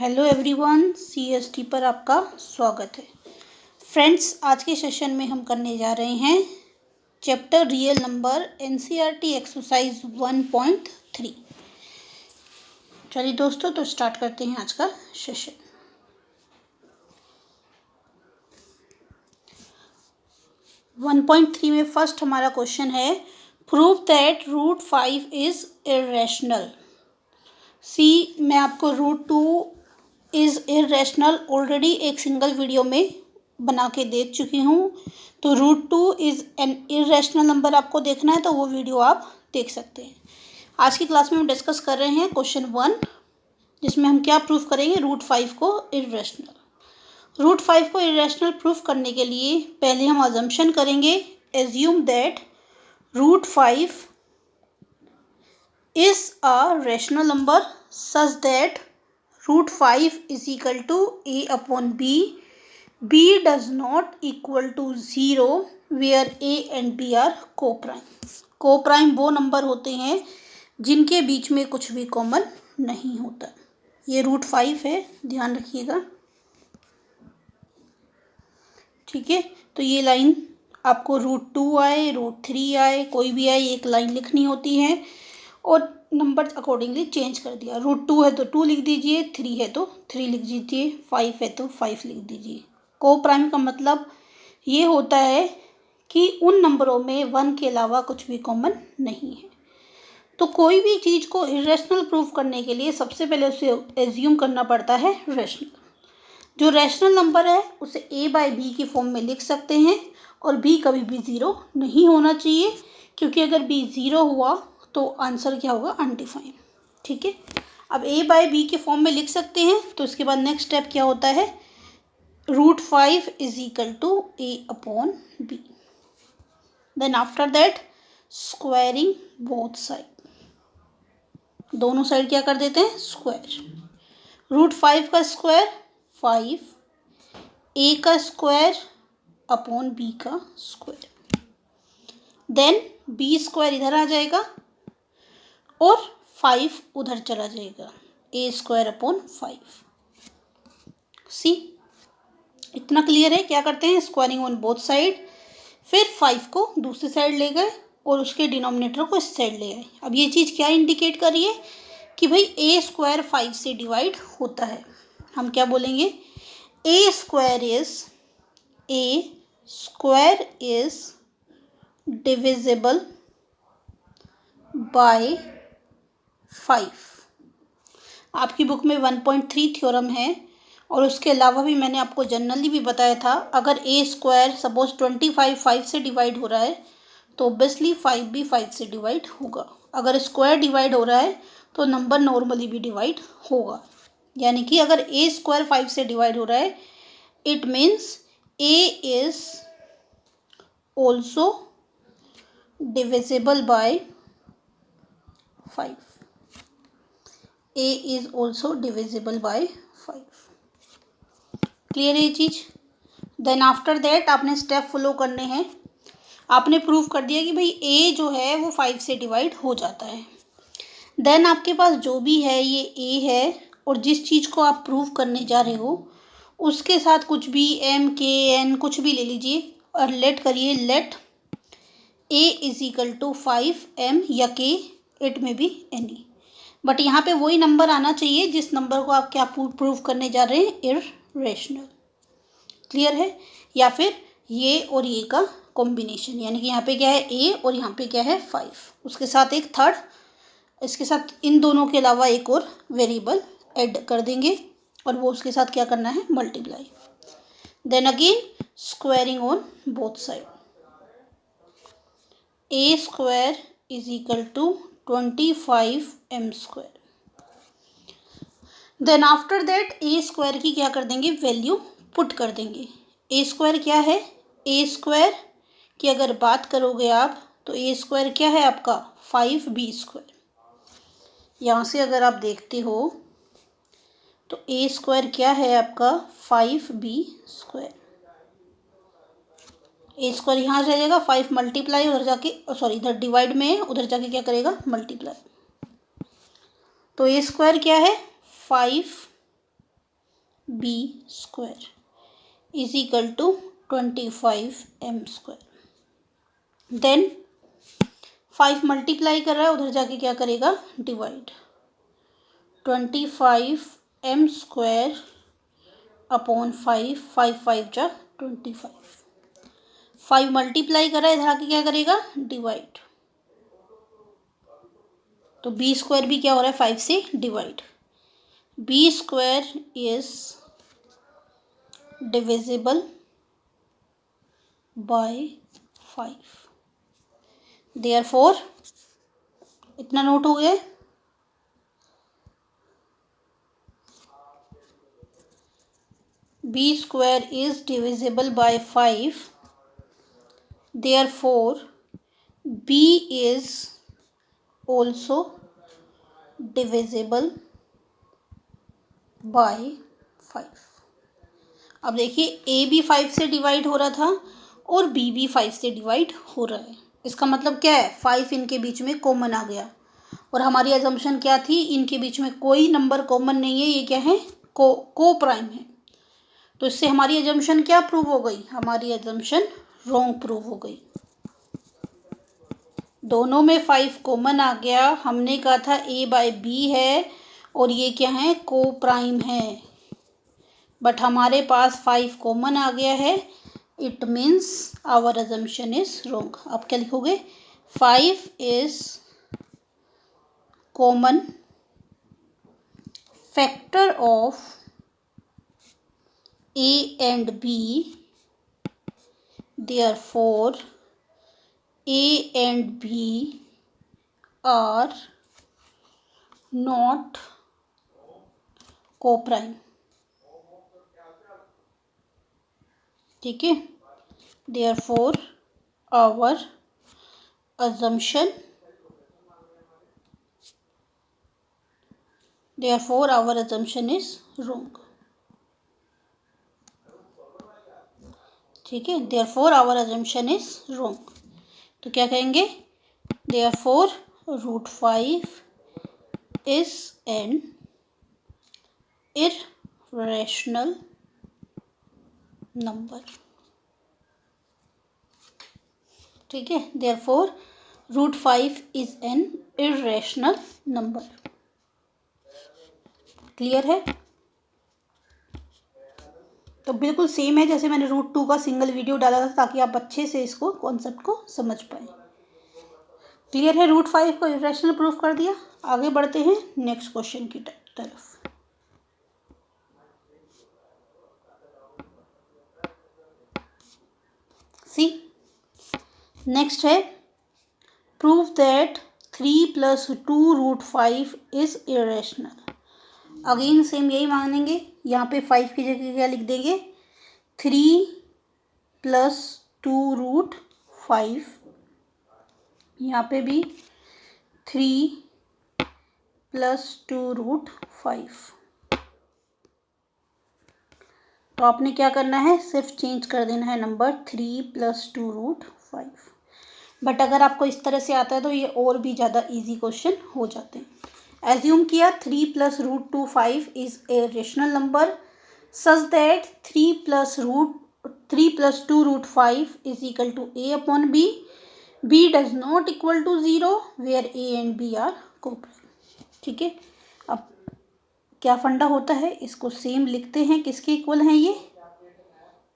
Hello everyone, CST पर आपका स्वागत है। फ्रेंड्स, आज के सेशन में हम करने जा रहे हैं chapter real number NCERT exercise 1.3। चलिए दोस्तों, तो स्टार्ट करते हैं आज का सेशन। वन पॉइंट थ्री में फर्स्ट हमारा क्वेश्चन है, prove that root 5 is irrational. मैं आपको रूट 2 इज़ इर्रेशनल ऑलरेडी एक सिंगल वीडियो में बना के देख चुकी हूँ। तो root 2 is an irrational number आपको देखना है तो वो वीडियो आप देख सकते हैं। आज की क्लास में हम डिस्कस कर रहे हैं क्वेश्चन 1, जिसमें हम क्या प्रूफ करेंगे, रूट 5 को इर्रेशनल। रूट 5 को इर्रेशनल प्रूफ करने के लिए पहले हम अजम्पशन करेंगे, assume that root 5 is a rational number such that root 5 is equal to a upon b. b does not equal to 0 where a and b are co-prime. co-prime वो number होते हैं जिनके बीच में कुछ भी कॉमन नहीं होता। ये रूट 5 है, ध्यान रखिएगा, ठीक है। तो ये लाइन आपको रूट 2 आए, रूट 3 आए, कोई भी आए, एक लाइन लिखनी होती है और नंबर अकॉर्डिंगली चेंज कर दिया। रूट 2 है तो 2 लिख दीजिए, 3 है तो 3 लिख दीजिए, 5 है तो 5 लिख दीजिए। को प्राइम का मतलब ये होता है कि उन नंबरों में 1 के अलावा कुछ भी कॉमन नहीं है। तो कोई भी चीज़ को इरेशनल प्रूफ करने के लिए सबसे पहले उसे एज्यूम करना पड़ता है रैशनल। जो रैशनल नंबर है उसे a बाई बी की फॉर्म में लिख सकते हैं और b कभी भी 0 नहीं होना चाहिए, क्योंकि अगर b 0 हुआ तो आंसर क्या होगा, अनडिफाइंड, ठीक है। अब a बाई बी के फॉर्म में लिख सकते हैं, तो इसके बाद नेक्स्ट स्टेप क्या होता है, root 5 is equal to a upon B. Then after that squaring both side, दोनों साइड क्या कर देते हैं, स्क्वायर। रूट 5 का स्क्वायर 5, a का स्क्वायर अपॉन b का स्क्वायर। देन b स्क्वायर इधर आ जाएगा और 5 उधर चला जाएगा, a स्क्वायर अपॉन 5। सी, इतना क्लियर है। क्या करते हैं, स्क्वायरिंग ऑन बोथ साइड, फिर 5 को दूसरी साइड ले गए और उसके डिनोमिनेटर को इस साइड ले आए। अब ये चीज़ क्या इंडिकेट कर रही है कि भाई a स्क्वायर 5 से डिवाइड होता है। हम क्या बोलेंगे, a square is divisible by 5। आपकी बुक में 1.3 थ्योरम है और उसके अलावा भी मैंने आपको जनरली भी बताया था, अगर a स्क्वायर सपोज 25 5 से डिवाइड हो रहा है तो ऑब्वियसली 5 भी 5 से डिवाइड होगा। अगर स्क्वायर डिवाइड हो रहा है तो नंबर नॉर्मली भी डिवाइड होगा। यानी कि अगर a स्क्वायर 5 से डिवाइड हो रहा है, it means a is also divisible by 5। a is also divisible by 5। Clear है ये चीज़। देन आफ्टर दैट आपने स्टेप फॉलो करने हैं। आपने प्रूव कर दिया कि भाई a जो है वो 5 से डिवाइड हो जाता है। देन आपके पास जो भी है ये a है, और जिस चीज़ को आप प्रूव करने जा रहे हो उसके साथ कुछ भी m k n कुछ भी ले लीजिए और लेट करिए, let a is equal to 5 m या k, it may be any, but यहाँ पे वही नंबर आना चाहिए जिस नंबर को आप क्या प्रूव करने जा रहे हैं, इर्रेशनल। क्लियर है। या फिर ये और ये का कॉम्बिनेशन, यानी कि यहाँ पे क्या है a और यहाँ पे क्या है 5, उसके साथ एक थर्ड, इसके साथ इन दोनों के अलावा एक और वेरिएबल ऐड कर देंगे और वो उसके साथ क्या करना है, multiply. Then again squaring on both side, a square is equal to 25 m square. Then after that a square की क्या कर देंगे, वैल्यू पुट कर देंगे। a स्क्वायर क्या है, a स्क्वायर की अगर बात करोगे आप तो a स्क्वायर क्या है आपका 5b स्क्वायर। यहाँ से अगर आप देखते हो तो a स्क्वायर क्या है आपका 5b स्क्वायर। a स्क्वायर यहाँ से आ जाएगा 5 मल्टीप्लाई, उधर जाके सॉरी इधर डिवाइड में है, उधर जाके क्या करेगा, मल्टीप्लाई। तो a स्क्वायर क्या है 5 B square is equal to 25m²। Then 5 multiply कर रहा है, उधर जाके क्या करेगा, डिवाइड। 25m² अपॉन 5, 5 5 जा 25। 5 मल्टीप्लाई कर रहा है, इधर आके क्या करेगा, डिवाइड। तो बी स्क्वायर भी क्या हो रहा है, 5 से divide. B square is divisible by 5। Therefore इतना नोट हो गया, B square is divisible by 5, therefore B is also divisible by 5। अब देखिए ए भी 5 से डिवाइड हो रहा था और बी भी 5 से डिवाइड हो रहा है। इसका मतलब क्या है, 5 इनके बीच में कॉमन आ गया। और हमारी अजम्पशन क्या थी, इनके बीच में कोई नंबर कॉमन नहीं है, ये क्या है, को प्राइम है। तो इससे हमारी अजम्पशन क्या प्रूव हो गई, हमारी अजम्पशन रॉन्ग प्रूव हो गई। दोनों में 5 कॉमन आ गया। हमने कहा था ए बाय बी है और ये क्या है, को प्राइम है, बट हमारे पास 5 कॉमन आ गया है। It means our assumption is wrong. आप क्या लिखोगे, 5 is common factor of A and B, therefore A and B are not co-prime। ठीक है, therefore our assumption is wrong। ठीक है, therefore our assumption is wrong। तो क्या कहेंगे, therefore √5 is an irrational number। ठीक है, therefore √5 is an irrational number। Clear है। तो बिल्कुल सेम है जैसे मैंने √2 का सिंगल वीडियो डाला था, ताकि आप अच्छे से इसको कॉन्सेप्ट को समझ पाए। क्लियर है, √5 को इरेशनल प्रूफ कर दिया। आगे बढ़ते हैं नेक्स्ट क्वेश्चन की तरफ। सी नेक्स्ट है, prove that 3 + 2√5 is irrational. Again same यही मांगेंगे। यहाँ पे 5 की जगह क्या लिख देंगे, 3 + 2√5। यहाँ पे भी 3 + 2√5। तो आपने क्या करना है, सिर्फ चेंज कर देना है नंबर 3 + 2√5। बट अगर आपको इस तरह से आता है तो ये और भी ज़्यादा इजी क्वेश्चन हो जाते हैं। एज्यूम किया 3 + √25 is a rational number such that 3 + 2√5 is equal to a upon b। b does not equal to 0 where a and b are coprime. ठीक है, अब क्या फंडा होता है, इसको सेम लिखते हैं, किसके इक्वल हैं ये,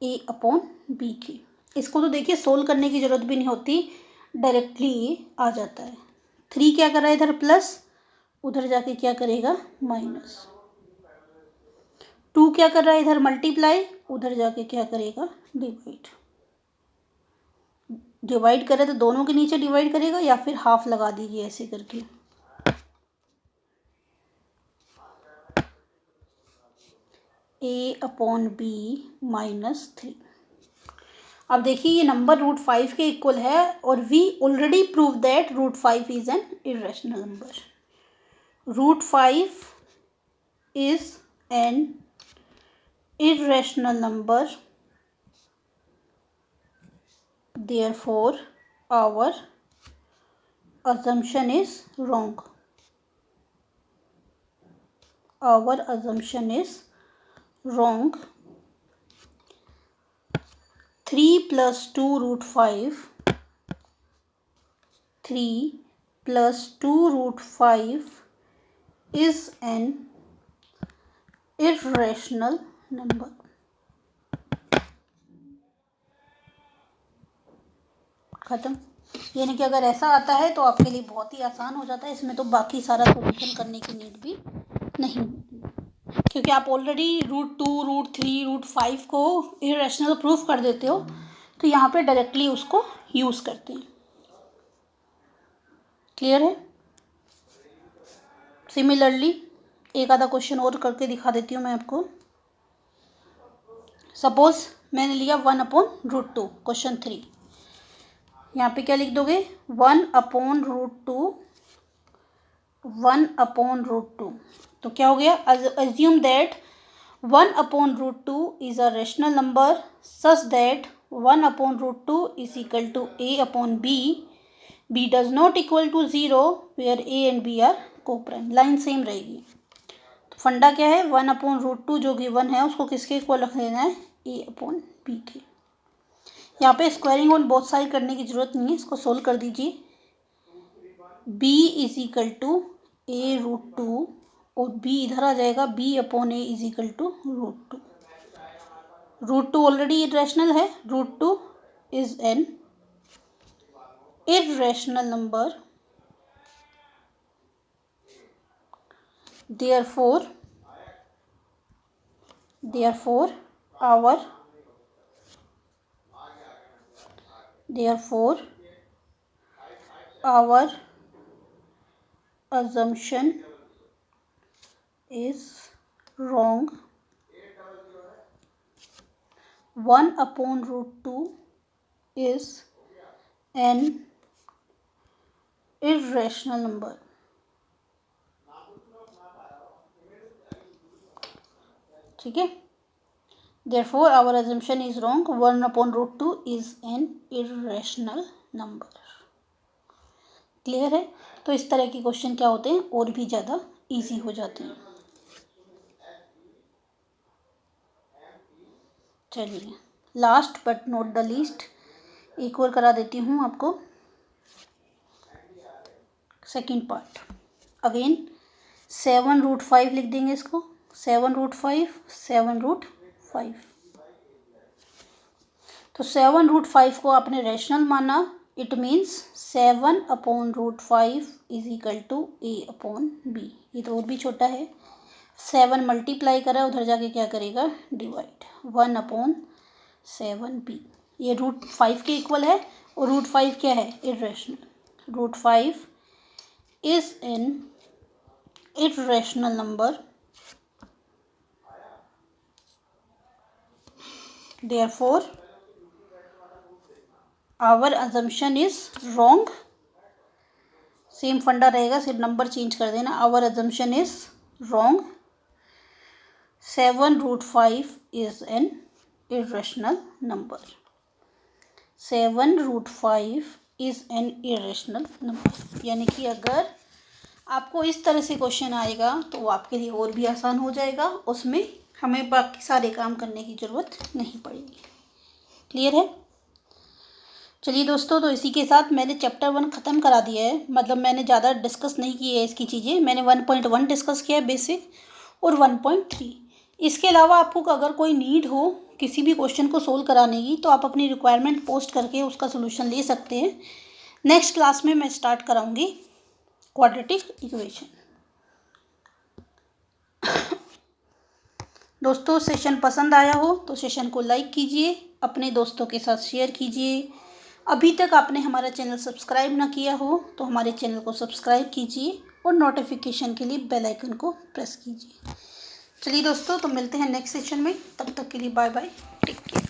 a अपॉन b के। इसको तो देखिए सोल्व करने की ज़रूरत भी नहीं होती, डायरेक्टली ये आ जाता है। 3 क्या कर रहा है इधर प्लस, उधर जाके क्या करेगा माइनस। 2 क्या कर रहा है इधर मल्टीप्लाई, उधर जाके क्या करेगा डिवाइड। डिवाइड करे तो दोनों के नीचे डिवाइड करेगा या फिर हाफ लगा दीजिए ऐसे करके। a upon b -3। अब देखिए ये नंबर √5 के इक्वल है और we already prove that √5 is an irrational number. √5 is an irrational number, therefore our assumption is wrong। wrong. 3 plus 2 root 5. 3 plus 2 root 5 is an irrational number. खत्म। यानी कि अगर ऐसा आता है तो आपके लिए बहुत ही आसान हो जाता है, इसमें तो बाकी सारा सोल्यूशन करने की नीड भी नहीं होती, क्योंकि आप ऑलरेडी √2, √3, √5 को इरेशनल प्रूफ कर देते हो, तो यहाँ पे डायरेक्टली उसको यूज़ करते हैं। क्लियर है? सिमिलरली एक आधा क्वेश्चन और करके दिखा देती हूँ मैं आपको। सपोज मैंने लिया 1/√2, क्वेश्चन 3। यहाँ पे क्या लिख दोगे? 1/√2, 1/√2। तो क्या हो गया? Assume that 1/√2 is a rational number such that 1/√2 is equal to a/b, b does not equal to 0 where a and b are coprime. Line same रहेगी। तो फंडा क्या है? 1/√2 जो गिवन है उसको किसके इक्वल रख देना है? a/b के। यहाँ पे स्क्वायरिंग ऑन बोथ साइड करने की जरूरत नहीं है, इसको सोल्व कर दीजिए। b is equal to a√2 और b इधर आ जाएगा, b/a is equal to √2। √2 already irrational है, √2 is an irrational number, therefore our assumption is wrong. 1/√2 is an irrational number. ठीक है? Therefore our assumption is wrong. 1/√2 is an irrational number. Clear है? तो इस तरह के क्वेश्चन क्या होते हैं, और भी ज़्यादा इजी हो जाते हैं। चलिए, last but not the least एक और करा देती हूँ आपको। सेकंड पार्ट अगेन 7√5 लिख देंगे इसको। 7√5, 7√5। तो 7√5 को आपने रेशनल माना, it means 7/√5 is equal to a/b। ये तो और भी छोटा है। 7 मल्टीप्लाई करा, उधर जाके क्या करेगा? डिवाइड। 1/7b। ये √5 के इक्वल है, और √5 क्या है? Irrational. √5 is an irrational number, therefore our assumption is wrong. Same फंडा रहेगा, सिर्फ नंबर चेंज कर देना। our assumption is wrong. 7√5 is an irrational number. 7√5 is an irrational number। यानी कि अगर आपको इस तरह से क्वेश्चन आएगा तो वो आपके लिए और भी आसान हो जाएगा, उसमें हमें बाकी सारे काम करने की ज़रूरत नहीं पड़ेगी। क्लियर है? चलिए दोस्तों, तो इसी के साथ मैंने चैप्टर 1 ख़त्म करा दिया है। मतलब मैंने ज़्यादा डिस्कस नहीं की है इसकी चीज़ें। मैंने 1.1 डिस्कस किया है बेसिक, और 1.3। इसके अलावा आपको अगर कोई नीड हो किसी भी क्वेश्चन को सोल्व कराने की, तो आप अपनी रिक्वायरमेंट पोस्ट करके उसका सोल्यूशन ले सकते हैं। नेक्स्ट क्लास में मैं स्टार्ट कराऊँगी क्वाड्रेटिक इक्वेशन। दोस्तों, सेशन पसंद आया हो तो सेशन को लाइक कीजिए, अपने दोस्तों के साथ शेयर कीजिए। अभी तक आपने हमारा चैनल सब्सक्राइब ना किया हो तो हमारे चैनल को सब्सक्राइब कीजिए, और नोटिफिकेशन के लिए बेल आइकन को प्रेस कीजिए। चलिए दोस्तों, तो मिलते हैं नेक्स्ट सेशन में। तब तक के लिए बाय बाय, टेक केयर।